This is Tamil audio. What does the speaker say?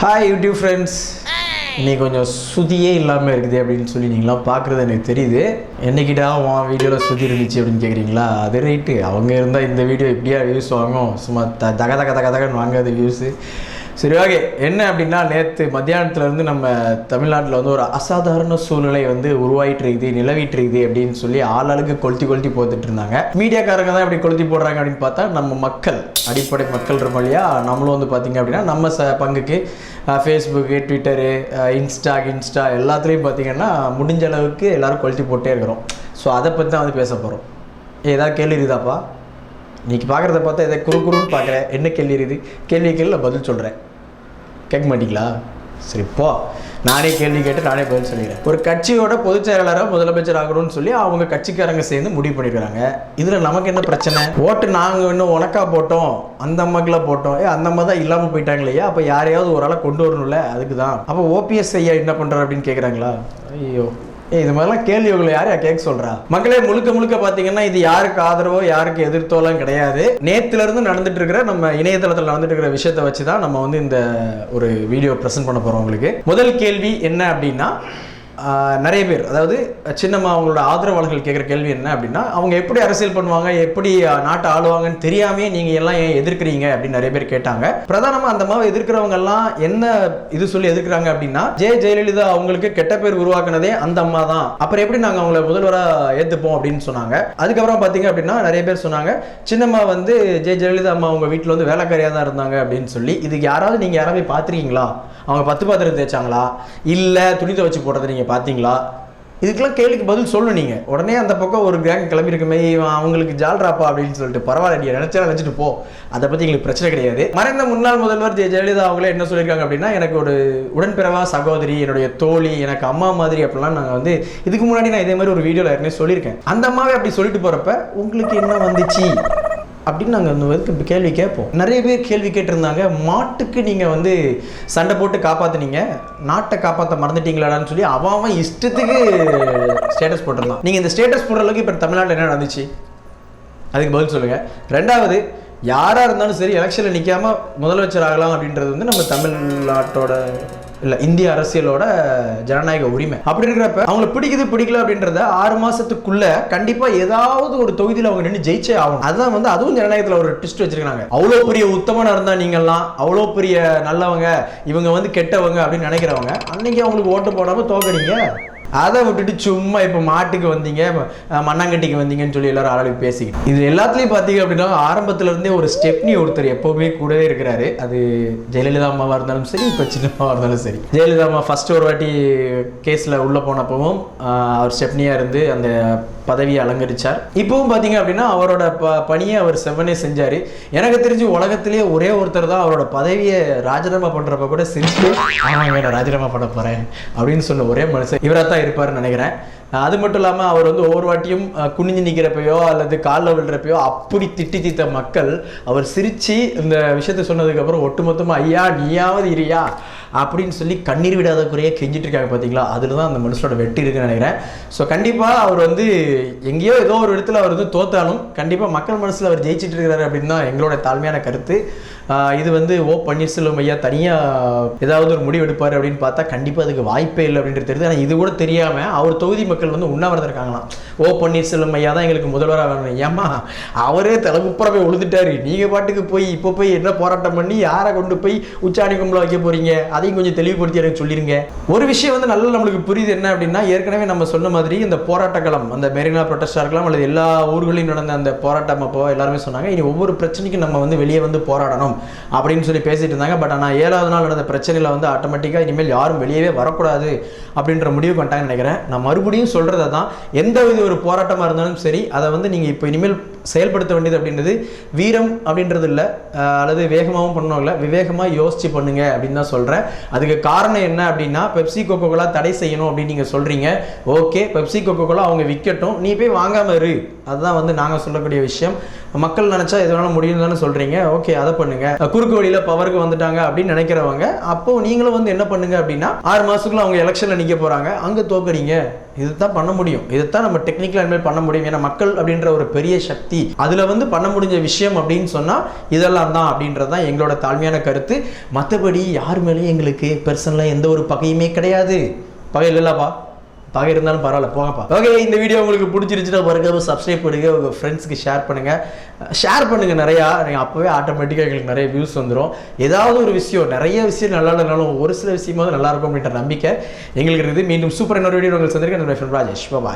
ஹாய் யூடியூப் ஃப்ரெண்ட்ஸ், இன்னைக்கு கொஞ்சம் சுதியே இல்லாமல் இருக்குது அப்படின்னு சொல்லி நீங்களாம் பார்க்குறது எனக்கு தெரியுது. என்னைக்கிட்டா உன் வீடியோவில் சுதி இருந்துச்சு அப்படின்னு கேட்குறீங்களா? அது ரைட்டு, அவங்க இருந்தால் இந்த வீடியோ இப்படியா வியூஸ் வாங்கும், சும்மா தக தக தக தகன்னு வாங்காத வியூஸு. சரி, ஓகே. என்ன அப்படின்னா, நேற்று மத்தியானத்துலேருந்து நம்ம தமிழ்நாட்டில் வந்து ஒரு அசாதாரண சூழ்நிலை வந்து உருவாகிட்டு இருக்குது, நிலவிட்டு இருக்குது அப்படின்னு சொல்லி ஆளாளுக்கு கொளுத்தி போட்டுட்டு இருந்தாங்க. மீடியாக்காரங்க தான் இப்படி கொளுத்தி போடுறாங்க அப்படின்னு பார்த்தா, நம்ம மக்கள், அடிப்படை மக்கள் இருக்கோம் இல்லையா, நம்மளும் வந்து பார்த்திங்க அப்படின்னா நம்ம பங்குக்கு ஃபேஸ்புக்கு, ட்விட்டரு, இன்ஸ்டா எல்லாத்துலேயும் பார்த்திங்கன்னா முடிஞ்ச அளவுக்கு எல்லோரும் கொளுத்தி போட்டே இருக்கிறோம். ஸோ அதை பற்றி தான் வந்து பேச போகிறோம். ஏதாவது கேள்வி இருக்குதாப்பா? இன்றைக்கி பார்க்குறத பார்த்தா எதை குறுன்னு பார்க்குறேன். என்ன கேள்வி இருக்குது? கேள்வி நான் பதில் சொல்கிறேன். கேட்க மாட்டீங்களா? சரிப்போ, நானே கேள்வி கேட்டு நானே பதில் சொல்லிடுறேன். ஒரு கட்சியோட பொதுச் செயலாளராக முதலமைச்சர் ஆகணும்னு சொல்லி அவங்க கட்சிக்காரங்க சேர்ந்து முடிவு பண்ணியிருக்கிறாங்க. இதில் நமக்கு என்ன பிரச்சனை? ஓட்டு நாங்கள் இன்னும் உனக்கா போட்டோம், அந்த அம்மாக்கெல்லாம் போட்டோம், அந்த அம்மா தான் இல்லாமல் போயிட்டாங்க இல்லையா? அப்போ யாரையாவது ஒரு ஆளை கொண்டு வரணும்ல, அதுக்கு தான். அப்போ ஓபிஎஸ் ஐயா என்ன பண்ணுறாரு அப்படின்னு கேட்குறாங்களா? ஐயோ, இது மாதிரிலாம் கேள்வி உங்களை யாரையா கேட்க சொல்றா? மக்களே, முழுக்க பார்த்தீங்கன்னா இது யாருக்கு ஆதரவோ யாருக்கு எதிர்த்தோலாம் கிடையாது. நேத்துல இருந்து நடந்துட்டு இருக்கிற நம்ம இணையதளத்தில் நடந்துட்டு இருக்கிற விஷயத்தை வச்சு தான் நம்ம வந்து இந்த ஒரு வீடியோ பிரசன்ட் பண்ண போறோம். உங்களுக்கு முதல் கேள்வி என்ன அப்படின்னா, நிறைய பேர், அதாவது சின்னம்மா அவங்களோட ஆதரவாளர்கள் கேட்குற கேள்வி என்ன அப்படின்னா, அவங்க எப்படி அரசியல் பண்ணுவாங்க, எப்படி நாட்டை ஆளுவாங்கன்னு தெரியாமே நீங்க எல்லாம் ஏன் எதிர்க்கிறீங்க அப்படின்னு நிறைய பேர் கேட்டாங்க. பிரதானமா அந்த மாதிரி எதிர்க்கிறவங்க எல்லாம் என்ன இது சொல்லி எதிர்க்கிறாங்க அப்படின்னா, ஜெயலலிதா அவங்களுக்கு கெட்ட பேர் உருவாக்குனதே அந்த அம்மா தான், அப்புறம் எப்படி நாங்க அவங்கள முதல்வராக ஏத்துப்போம் அப்படின்னு சொன்னாங்க. அதுக்கப்புறம் பாத்தீங்க அப்படின்னா நிறைய பேர் சொன்னாங்க, சின்னம்மா வந்து ஜெயலலிதா அம்மா அவங்க வீட்டில் வந்து வேலைக்காரியா தான் இருந்தாங்க அப்படின்னு சொல்லி. இதுக்கு யாராவது நீங்க யாராவது பார்த்துருக்கீங்களா? அவங்க 10 பாத்திரம் தேய்ச்சாங்களா, இல்லை துணி துவைச்சு போடுறதை நீங்கள் பார்த்தீங்களா? இதுக்கெல்லாம் கேள்விக்கு பதில் சொல்லணும். நீங்கள் உடனே அந்த பக்கம் ஒரு கேங் கிளம்பியிருக்குமே, அவங்களுக்கு ஜால்ராப்பா அப்படின்னு சொல்லிட்டு, பரவாயில்ல, நினைச்சிட்டு போ, அதை பற்றி எங்களுக்கு பிரச்சனை கிடையாது. மறைந்த முன்னாள் முதல்வர் ஜெயலலிதா அவங்களே என்ன சொல்லியிருக்காங்க அப்படின்னா, எனக்கு ஒரு உடன்பிறவா சகோதரி, என்னுடைய தோழி, எனக்கு அம்மா மாதிரி அப்படிலாம் நாங்கள் வந்து இதுக்கு முன்னாடி நான் இதே மாதிரி ஒரு வீடியோவில் ஏற்கனவே சொல்லியிருக்கேன். அந்த அம்மாவே அப்படி சொல்லிட்டு போகிறப்ப உங்களுக்கு என்ன வந்துச்சு அப்படின்னு நாங்கள் வந்து கேள்வி கேட்போம். நிறைய பேர் கேள்வி கேட்டிருந்தாங்க, மாட்டுக்கு நீங்கள் வந்து சண்டை போட்டு காப்பாற்றினீங்க, நாட்டை காப்பாற்ற மறந்துட்டீங்களாடான்னு சொல்லி அவன் இஷ்டத்துக்கு ஸ்டேட்டஸ் போட்டிருந்தான். நீங்கள் இந்த ஸ்டேட்டஸ் போடுற அளவுக்கு இப்போ தமிழ்நாட்டில் என்ன நடந்துச்சு? அதுக்கு பதில் சொல்லுங்கள். ரெண்டாவது, யாராக இருந்தாலும் சரி எலெக்ஷனில் நிற்காமல் முதலமைச்சர் ஆகலாம் அப்படின்றது வந்து நம்ம தமிழ்நாட்டோட இல்லை, இந்திய அரசியலோட ஜனநாயக உரிமை. அப்படி இருக்கிறப்ப அவங்களை பிடிக்கல அப்படின்றத 6 மாசத்துக்குள்ள கண்டிப்பா ஏதாவது ஒரு தொகுதியில் அவங்க நின்று ஜெயிச்சே ஆகும். அதுதான் வந்து அதுவும் ஜனநாயகத்தில் ஒரு ட்விஸ்ட் வச்சிருக்காங்க. அவ்வளோ பெரிய உத்தமனா இருந்தா நீங்கெல்லாம், அவ்வளோ பெரிய நல்லவங்க, இவங்க வந்து கெட்டவங்க அப்படின்னு நினைக்கிறவங்க அன்னைக்கு அவங்களுக்கு ஓட்டு போடாம தோக்கடிங்க. அதை விட்டுட்டு சும்மா இப்போ மாட்டுக்கு வந்தீங்க, மண்ணாங்கட்டிக்கு வந்தீங்கன்னு சொல்லி எல்லாரும் ஆளாளி பேசிக்கிட்டு, இது எல்லாத்துலேயும் பார்த்தீங்க அப்படின்னா ஆரம்பத்துல இருந்தே ஒரு ஸ்டெப்னி ஒருத்தர் எப்போவுமே கூடவே இருக்கிறாரு. அது ஜெயலலிதா அம்மாவாக இருந்தாலும் சரி, இப்போ சின்னம்மாவாக இருந்தாலும் சரி. ஜெயலலிதா அம்மா ஃபர்ஸ்ட் ஒரு வாட்டி கேஸில் உள்ளே போனப்பவும் அவர் ஸ்டெப்னியாக இருந்து அந்த பதவியை அலங்கரிச்சார். இப்பவும் பார்த்தீங்க அப்படின்னா அவரோட பணியை அவர் செவ்வனே செஞ்சார். எனக்கு தெரிஞ்சு உலகத்திலேயே ஒரே ஒருத்தர் தான் அவரோட பதவியை ராஜினாமா பண்ணுறப்ப கூட சிரிச்சு ஆமாங்க நான் ராஜினாமா பண்ண போகிறேன் அப்படின்னு சொன்ன ஒரே மனுஷன் இவராக தான் இருப்பாருன்னு நினைக்கிறேன். அது மட்டும் இல்லாமல் அவர் வந்து ஒவ்வொரு வாட்டியும் குனிஞ்சு நிற்கிறப்பையோ அல்லது காலில் விழுறப்பையோ அப்படி திட்ட மக்கள் அவர் சிரித்து இந்த விஷயத்த சொன்னதுக்கப்புறம் ஒட்டுமொத்தமாக ஐயா நீயாவது இரியா அப்படின்னு சொல்லி கண்ணீர் விடாத குறைய கெஞ்சிட்டு இருக்காங்க. பார்த்தீங்களா? அதில் தான் அந்த மனுஷனோட வெற்றி இருக்குன்னு நினைக்கிறேன். ஸோ கண்டிப்பாக அவர் வந்து எங்கேயோ ஏதோ ஒரு இடத்துல அவர் வந்து தோத்தாலும் கண்டிப்பாக மக்கள் மனசில் அவர் ஜெயிச்சிட்டு இருக்கிறாரு அப்படின்னு தான் எங்களோட தாழ்மையான கருத்து. இது வந்து பன்னீர்செல்வம் ஐயா தனியாக ஏதாவது ஒரு முடிவு எடுப்பார் அப்படின்னு பார்த்தா கண்டிப்பாக அதுக்கு வாய்ப்பே இல்லை அப்படின்றது தெரியுது. ஆனால் இது கூட தெரியாமல் அவர் தொகுதி மக்கள் வந்து உண்ணாவிரதம் இருக்காங்களாம். பன்னீர்செல்வம் ஐயா தான் எங்களுக்கு முதல்வராக வரணும். ஏமா அவரே தலைமுப்புற போய் உழுதுட்டாரு, நீங்கள் பாட்டுக்கு போய் இப்போ போய் என்ன போராட்டம் பண்ணி யாரை கொண்டு போய் உச்சாணி கும்பல வைக்க போறீங்க? அதையும் கொஞ்சம் தெளிவுபடுத்தி எனக்கு சொல்லிருங்க. ஒரு விஷயம் வந்து நல்லா நம்மளுக்கு புரியுது என்ன அப்படின்னா, ஏற்கனவே நம்ம சொன்ன மாதிரி இந்த போராட்ட களம், அந்த மெரினா ப்ரொட்டஸ்டாக இருக்கலாம் அல்லது எல்லா ஊர்களையும் நடந்த அந்த போராட்டம் அப்போ எல்லாருமே சொன்னாங்க, இனி ஒவ்வொரு பிரச்சனைக்கும் நம்ம வந்து வெளியே வந்து போராடணும் அப்படின்னு சொல்லி பேசிட்டு இருந்தாங்க. பட் ஆனால் 7வது நாள் நடந்த பிரச்சனையில் வந்து ஆட்டோமேட்டிக்காக இனிமேல் யாரும் வெளியவே வரக்கூடாது அப்படின்ற முடிவு பண்ணிட்டாங்கன்னு நினைக்கிறேன். நான் மறுபடியும் சொல்கிறத தான், எந்த வித ஒரு போராட்டமாக இருந்தாலும் சரி அதை வந்து நீங்கள் இப்போ இனிமேல் செயல்படுத்த வேண்டியது அப்படின்றது வீரம் அப்படின்றது இல்லை, அல்லது வேகமாகவும் பண்ணணும் இல்லை, விவேகமாக யோசிச்சு பண்ணுங்க அப்படின்னு தான் சொல்கிறேன். அதுக்கு காரணம் என்ன அப்படின்னா, பெப்சி கோகோகோலா தடை செய்யணும் அப்படின்னு நீங்கள் சொல்கிறீங்க. ஓகே, பெப்சி கோகோகோலா அவங்க விற்கட்டும், நீ போய் வாங்காமல் இரு, அதுதான் வந்து நாங்கள் சொல்லக்கூடிய விஷயம். மக்கள் நினச்சா எது வேணாலும் முடியும் தானே சொல்கிறீங்க, ஓகே அதை பண்ணுங்கள். குறுக்கு வழியில் பவருக்கு வந்துட்டாங்க அப்படின்னு நினைக்கிறவங்க அப்போது நீங்களும் வந்து என்ன பண்ணுங்க அப்படின்னா 6 மாதத்துக்குள்ள அவங்க எலெக்ஷனில் நிற்க போகிறாங்க, அங்கே தோக்குறீங்க. இதுதான் பண்ண முடியும், இதுதான் நம்ம டெக்னிக்கலாக இனிமேல் பண்ண முடியும். ஏன்னா மக்கள் அப்படின்ற ஒரு பெரிய சக்தி, அதில் வந்து பண்ண முடிஞ்ச விஷயம் அப்படின்னு சொன்னால் இதெல்லாம் தான் அப்படின்றது தான் எங்களோட தாழ்மையான கருத்து. மற்றபடி யார் மேலேயும் எங்களுக்கு பர்சனலாக எந்த ஒரு பகையுமே கிடையாது. பகை இல்லைப்பா, பகை இருந்தாலும் பரவாயில்ல போங்கப்பா. ஓகே, இந்த வீடியோ உங்களுக்கு பிடிச்சிருச்சுன்னா பாருங்க, சப்ஸ்கிரைப் பண்ணுங்க, உங்கள் ஃப்ரெண்ட்ஸுக்கு ஷேர் பண்ணுங்கள் நிறையா. நீங்கள் அப்போவே ஆட்டோமேட்டிக்காக எங்களுக்கு நிறைய வியூஸ் வந்துடும். ஏதாவது ஒரு விஷயம், நிறைய விஷயம் நல்லா இல்லைனாலும் ஒரு சில விஷயமாவது நல்லா இருக்கும் அப்படின்ற நம்பிக்கை எங்களுக்கு இருக்குது. மீண்டும் சூப்பர் இன்னொரு வீடியோ உங்களுக்கு சந்திருக்கேன். ராஜேஷ், பாய்.